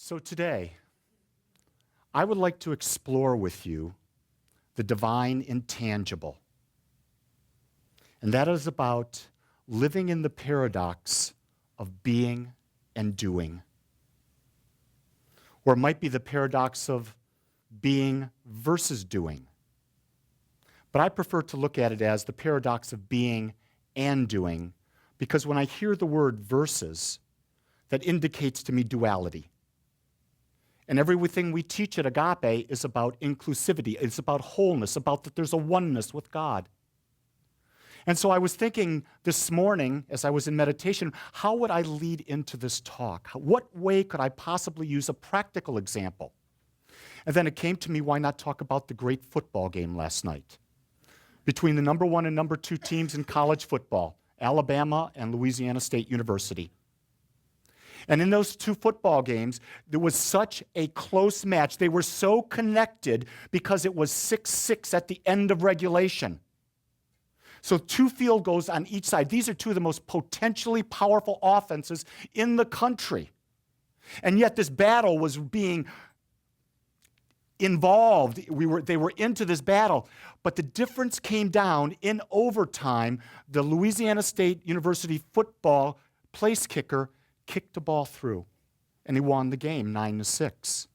So today, I would like to explore with you the divine intangible. And that is about living in the paradox of being and doing. Or it might be the paradox of being versus doing. But I prefer to look at it as the paradox of being and doing, because when I hear the word versus, that indicates to me duality. And everything we teach at Agape is about inclusivity. It's about wholeness, about that there's a oneness with God. And so I was thinking this morning, as I was in meditation, how would I lead into this talk? What way could I possibly use a practical example? And then it came to me, why not talk about the great football game last night between the number 1 and number 2 teams in college football, Alabama and Louisiana State University. And in those 2 football games, there was such a close match. They were so connected because it was 6-6 at the end of regulation. So 2 field goals on each side. These are 2 of the most potentially powerful offenses in the country. And yet this battle was being involved. They were into this battle. But the difference came down in overtime. The Louisiana State University football place kicker kicked the ball through, and he won the game 9-6.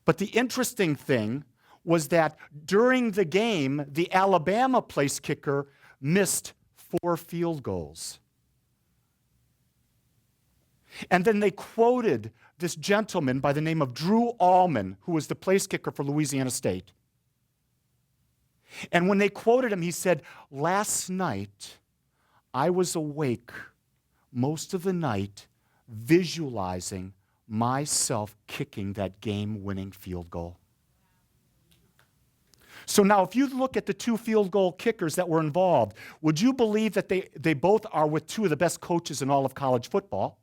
But the interesting thing was that during the game, the Alabama place kicker missed 4 field goals. And then they quoted this gentleman by the name of Drew Allman, who was the place kicker for Louisiana State. And when they quoted him, he said, "Last night, I was awake most of the night visualizing myself kicking that game-winning field goal." So now if you look at the 2 field goal kickers that were involved, would you believe that they both are with 2 of the best coaches in all of college football?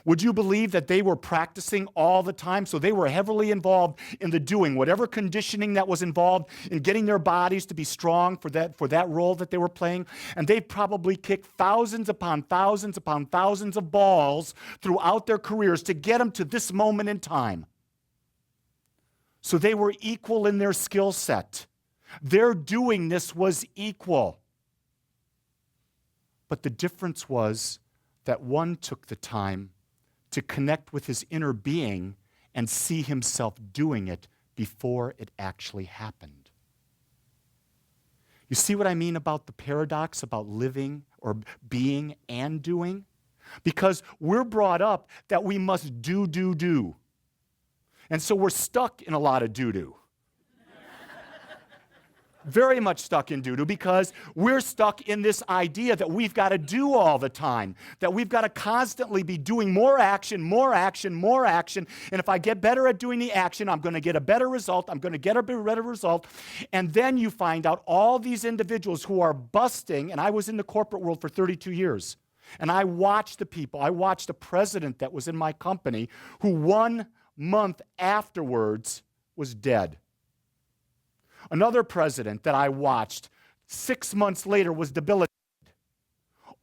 Would you believe that they were practicing all the time? So they were heavily involved in the doing, whatever conditioning that was involved in getting their bodies to be strong for that role that they were playing. And they probably kicked thousands upon thousands upon thousands of balls throughout their careers to get them to this moment in time. So they were equal in their skill set. Their doingness was equal. But the difference was that one took the time to connect with his inner being and see himself doing it before it actually happened. You see what I mean about the paradox about living or being and doing? Because we're brought up that we must do. And so we're stuck in a lot of do. Very much stuck in do because we're stuck in this idea that we've got to do all the time, that we've got to constantly be doing more action. And if I get better at doing the action, I'm going to get a better result. I'm going to get a better result. And then you find out all these individuals who are busting, and I was in the corporate world for 32 years. And I watched the people. I watched the president that was in my company who 1 month afterwards was dead. Another president that I watched 6 months later was debilitated.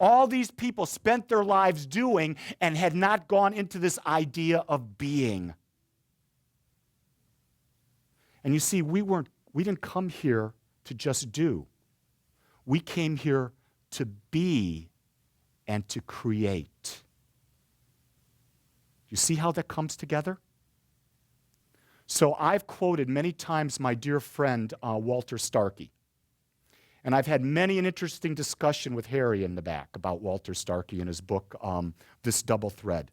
All these people spent their lives doing and had not gone into this idea of being. And you see, we didn't come here to just do. We came here to be and to create. You see how that comes together? So I've quoted many times my dear friend, Walter Starkey. And I've had many an interesting discussion with Harry in the back about Walter Starkey and his book, This Double Thread.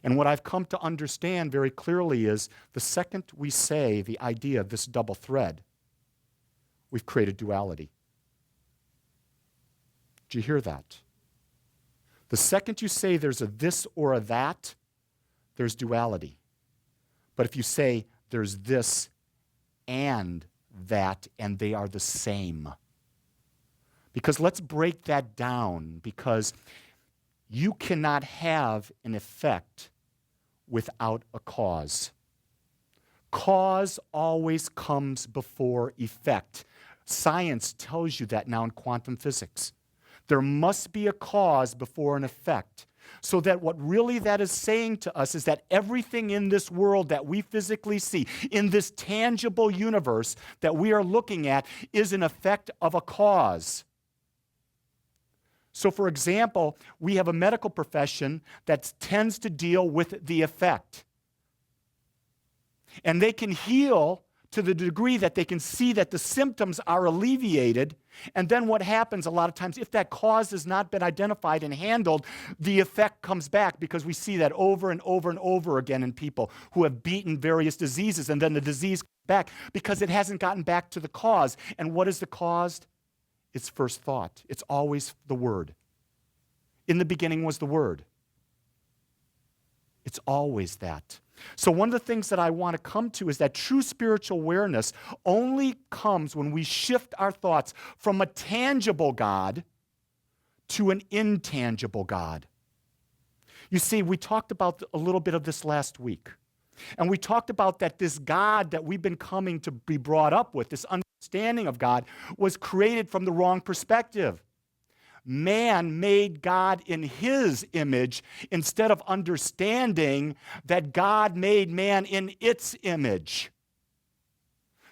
And what I've come to understand very clearly is the second we say the idea of this double thread, we've created duality. Do you hear that? The second you say there's a this or a that, there's duality. But if you say there's this and that, and they are the same. Because let's break that down, because you cannot have an effect without a cause. Cause always comes before effect. Science tells you that now in quantum physics. There must be a cause before an effect. So that what really that is saying to us is that everything in this world that we physically see, in this tangible universe that we are looking at, is an effect of a cause. So, for example, we have a medical profession that tends to deal with the effect. And they can heal to the degree that they can see that the symptoms are alleviated. And then what happens a lot of times, if that cause has not been identified and handled, the effect comes back, because we see that over and over and over again in people who have beaten various diseases, and then the disease comes back because it hasn't gotten back to the cause. And what is the cause? It's first thought. It's always the Word. In the beginning was the Word. It's always that. So one of the things that I want to come to is that true spiritual awareness only comes when we shift our thoughts from a tangible God to an intangible God. You see, we talked about a little bit of this last week. And we talked about that this God that we've been coming to be brought up with, this understanding of God, was created from the wrong perspective. Man made God in his image instead of understanding that God made man in its image.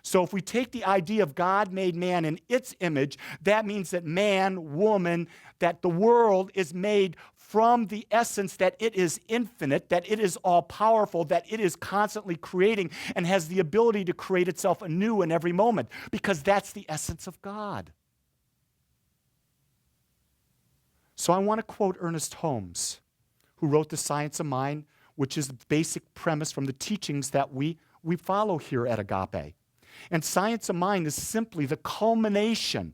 So if we take the idea of God made man in its image, that means that man, woman, that the world is made from the essence that it is infinite, that it is all-powerful, that it is constantly creating and has the ability to create itself anew in every moment, because that's the essence of God. So I want to quote Ernest Holmes, who wrote The Science of Mind, which is the basic premise from the teachings that we follow here at Agape. And Science of Mind is simply the culmination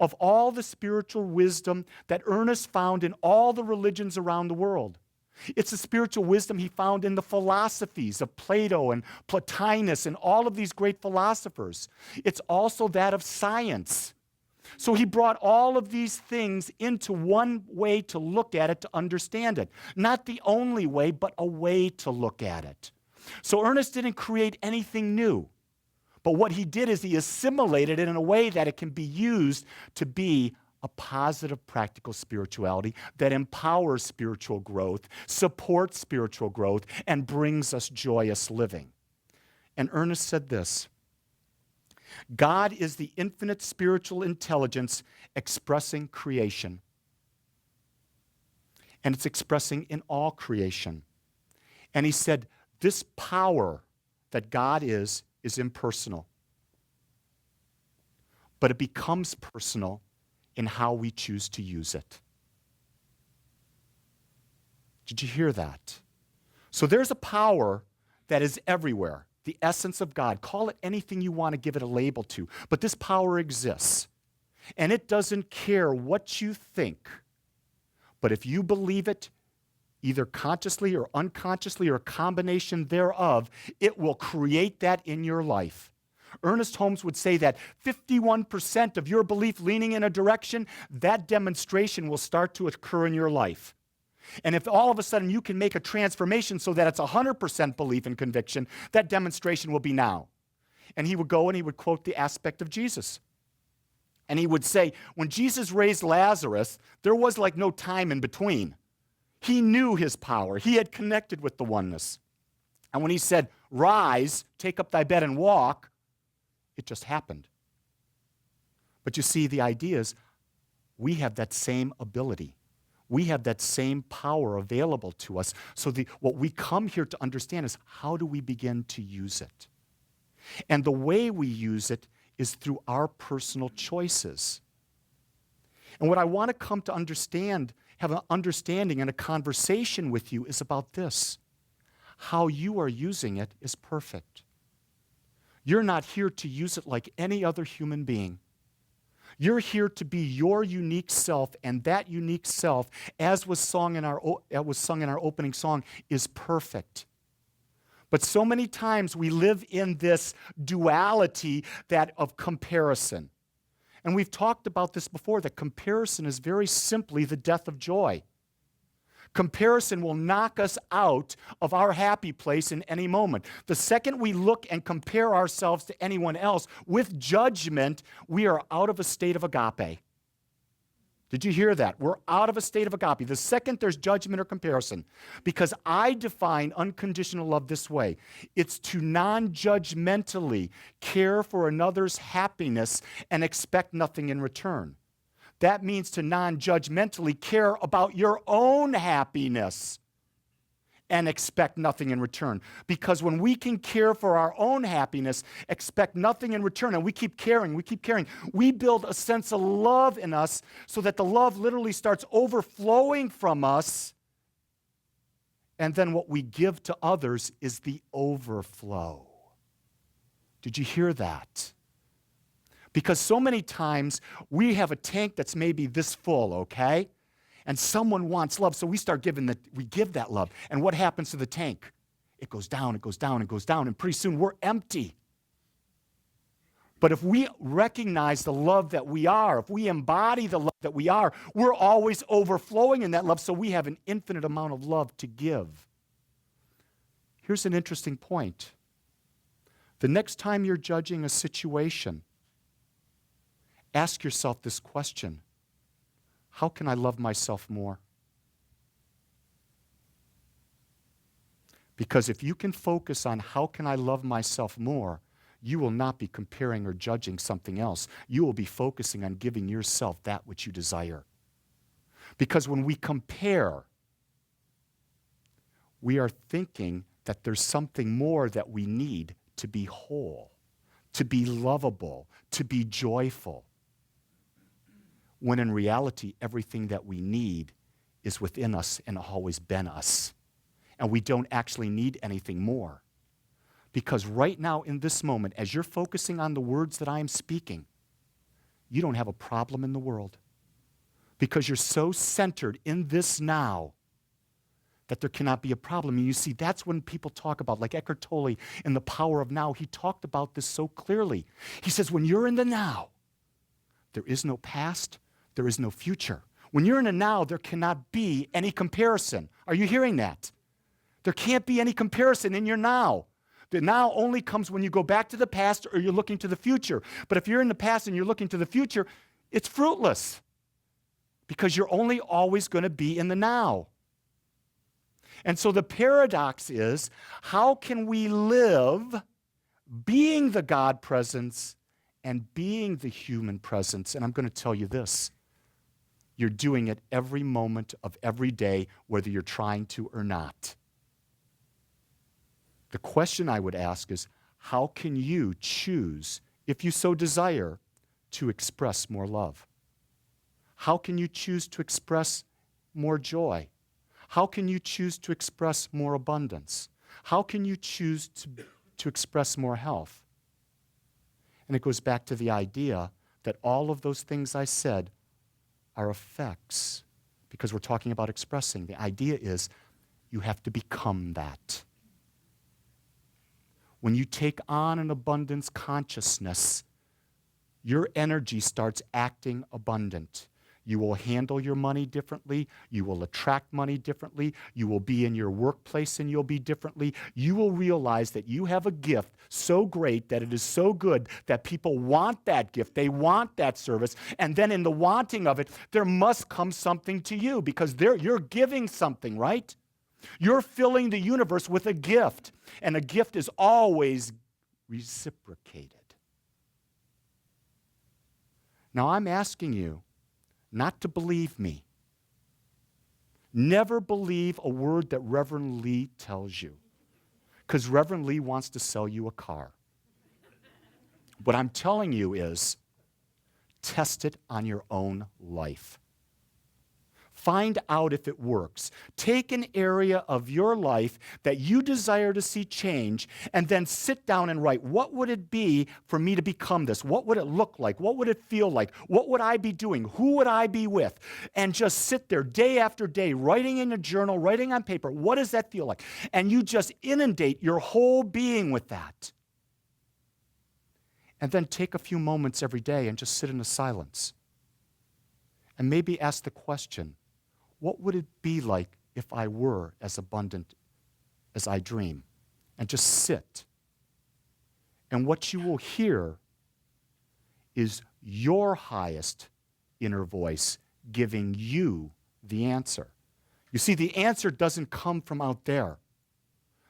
of all the spiritual wisdom that Ernest found in all the religions around the world. It's the spiritual wisdom he found in the philosophies of Plato and Plotinus and all of these great philosophers. It's also that of science. So he brought all of these things into one way to look at it, to understand it. Not the only way, but a way to look at it. So Ernest didn't create anything new. But what he did is he assimilated it in a way that it can be used to be a positive, practical spirituality that empowers spiritual growth, supports spiritual growth, and brings us joyous living. And Ernest said this: God is the infinite spiritual intelligence expressing creation. And it's expressing in all creation. And he said, this power that God is impersonal. But it becomes personal in how we choose to use it. Did you hear that? So there's a power that is everywhere. The essence of God. Call it anything you want to give it a label to. But this power exists. And it doesn't care what you think. But if you believe it, either consciously or unconsciously or a combination thereof, it will create that in your life. Ernest Holmes would say that 51% of your belief leaning in a direction, that demonstration will start to occur in your life. And if all of a sudden you can make a transformation so that it's 100% belief and conviction, that demonstration will be now. And he would go and he would quote the aspect of Jesus. And he would say, when Jesus raised Lazarus, there was like no time in between. He knew his power. He had connected with the oneness. And when he said, rise, take up thy bed and walk, it just happened. But you see, the idea is we have that same ability. We have that same power available to us. So what we come here to understand is, how do we begin to use it? And the way we use it is through our personal choices. And what I want to come to understand, have an understanding and a conversation with you, is about this. How you are using it is perfect. You're not here to use it like any other human being. You're here to be your unique self, and that unique self, as was sung in our opening song, is perfect. But so many times we live in this duality of comparison. And we've talked about this before, that comparison is very simply the death of joy. Comparison will knock us out of our happy place in any moment. The second we look and compare ourselves to anyone else with judgment, we are out of a state of agape. Did you hear that? We're out of a state of agape. The second there's judgment or comparison, because I define unconditional love this way. It's to non-judgmentally care for another's happiness and expect nothing in return. That means to non-judgmentally care about your own happiness and expect nothing in return. Because when we can care for our own happiness, expect nothing in return, and we keep caring, we build a sense of love in us so that the love literally starts overflowing from us, and then what we give to others is the overflow. Did you hear that? Because so many times we have a tank that's maybe this full, okay? And someone wants love, so we give that love. And what happens to the tank? It goes down, it goes down, it goes down, and pretty soon we're empty. But if we recognize the love that we are, if we embody the love that we are, we're always overflowing in that love, so we have an infinite amount of love to give. Here's an interesting point. The next time you're judging a situation, ask yourself this question: how can I love myself more? Because if you can focus on how can I love myself more, you will not be comparing or judging something else. You will be focusing on giving yourself that which you desire. Because when we compare, we are thinking that there's something more that we need to be whole, to be lovable, to be joyful. When in reality, everything that we need is within us and always been us. And we don't actually need anything more. Because right now, in this moment, as you're focusing on the words that I am speaking, you don't have a problem in the world. Because you're so centered in this now that there cannot be a problem. And you see, that's when people talk about, like Eckhart Tolle in The Power of Now, he talked about this so clearly. He says, when you're in the now, there is no past, there is no future. When you're in a now, there cannot be any comparison. Are you hearing that? There can't be any comparison in your now. The now only comes when you go back to the past or you're looking to the future. But if you're in the past and you're looking to the future, it's fruitless because you're only always going to be in the now. And so the paradox is, how can we live being the God presence and being the human presence? And I'm going to tell you this. You're doing it every moment of every day, whether you're trying to or not. The question I would ask is, how can you choose, if you so desire, to express more love? How can you choose to express more joy? How can you choose to express more abundance? How can you choose to express more health? And it goes back to the idea that all of those things I said are effects, because we're talking about expressing. The idea is you have to become that. When you take on an abundance consciousness, your energy starts acting abundant. You will handle your money differently. You will attract money differently. You will be in your workplace and you'll be differently. You will realize that you have a gift so great that it is so good that people want that gift. They want that service. And then in the wanting of it, there must come something to you because you're giving something, right? You're filling the universe with a gift. And a gift is always reciprocated. Now I'm asking you not to believe me. Never believe a word that Reverend Lee tells you, because Reverend Lee wants to sell you a car. What I'm telling you is, test it on your own life. Find out if it works. Take an area of your life that you desire to see change and then sit down and write, what would it be for me to become this? What would it look like? What would it feel like? What would I be doing? Who would I be with? And just sit there day after day, writing in a journal, writing on paper. What does that feel like? And you just inundate your whole being with that. And then take a few moments every day and just sit in a silence. And maybe ask the question, what would it be like if I were as abundant as I dream? And just sit. And what you will hear is your highest inner voice giving you the answer. You see, the answer doesn't come from out there.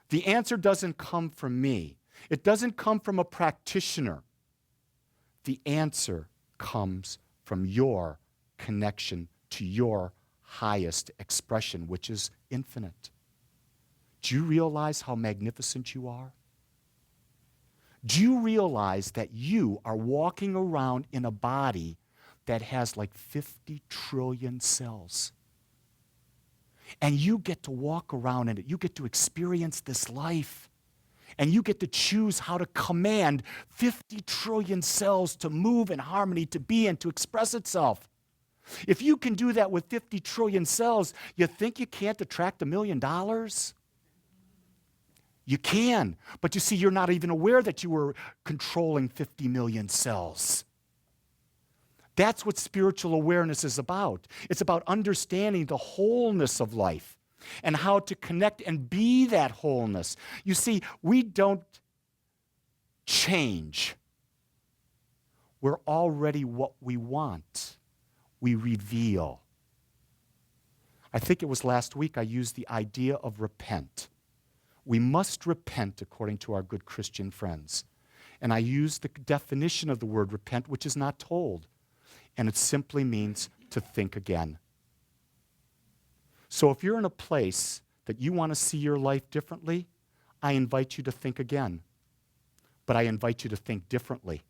The answer doesn't come from me. It doesn't come from a practitioner. The answer comes from your connection to your highest expression, which is infinite. Do you realize how magnificent you are? Do you realize that you are walking around in a body that has like 50 trillion cells? And you get to walk around in it. You get to experience this life. And you get to choose how to command 50 trillion cells to move in harmony, to be, and to express itself. If you can do that with 50 trillion cells, you think you can't attract $1 million? You can. But you see, you're not even aware that you were controlling 50 million cells. That's what spiritual awareness is about. It's about understanding the wholeness of life and how to connect and be that wholeness. You see, we don't change. We're already what we want. We reveal. I think it was last week I used the idea of repent. We must repent according to our good Christian friends. And I used the definition of the word repent, which is not told. And it simply means to think again. So if you're in a place that you want to see your life differently, I invite you to think again. But I invite you to think differently.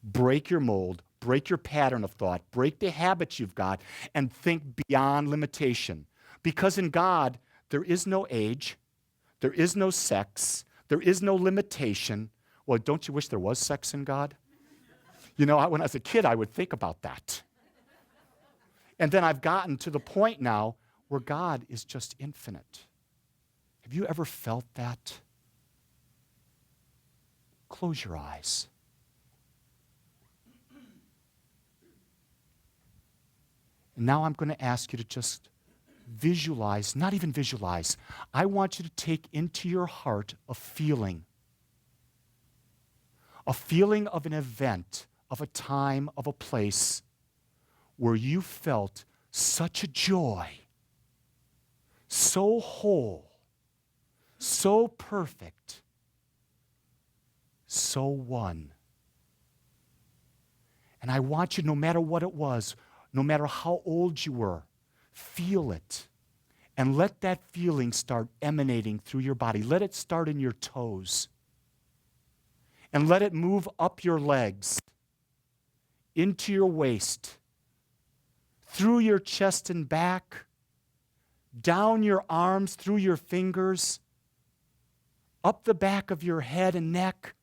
Break your mold, break your pattern of thought, break the habits you've got, and think beyond limitation. Because in God, there is no age, there is no sex, there is no limitation. Well, don't you wish there was sex in God? You know, when I was a kid, I would think about that. And then I've gotten to the point now where God is just infinite. Have you ever felt that? Close your eyes. And now I'm going to ask you to just visualize, not even visualize. I want you to take into your heart a feeling of an event, of a time, of a place where you felt such a joy, so whole, so perfect, so one. And I want you, no matter what it was, no matter how old you were, feel it. And let that feeling start emanating through your body. Let it start in your toes. And let it move up your legs, into your waist, through your chest and back, down your arms, through your fingers, up the back of your head and neck,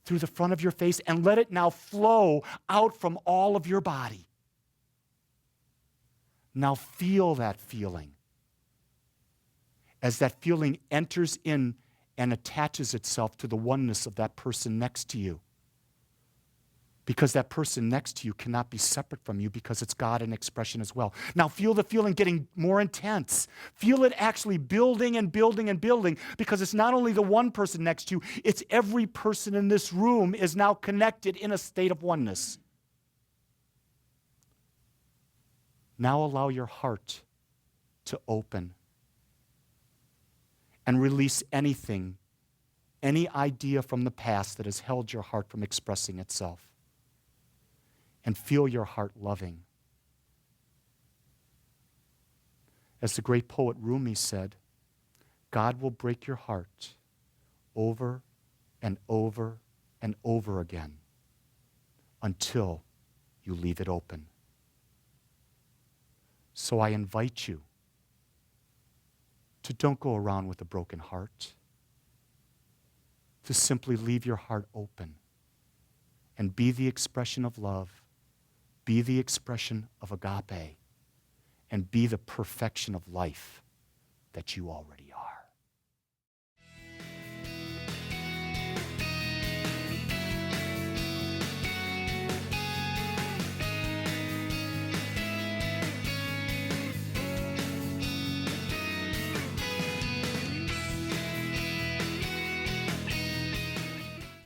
through the front of your face, and let it now flow out from all of your body. Now feel that feeling. As that feeling enters in and attaches itself to the oneness of that person next to you. Because that person next to you cannot be separate from you because it's God in expression as well. Now feel the feeling getting more intense. Feel it actually building and building and building because it's not only the one person next to you, it's every person in this room is now connected in a state of oneness. Now allow your heart to open and release anything, any idea from the past that has held your heart from expressing itself. And feel your heart loving. As the great poet Rumi said, God will break your heart over and over and over again until you leave it open. So I invite you to don't go around with a broken heart, to simply leave your heart open and be the expression of love, be the expression of agape, and be the perfection of life that you already are.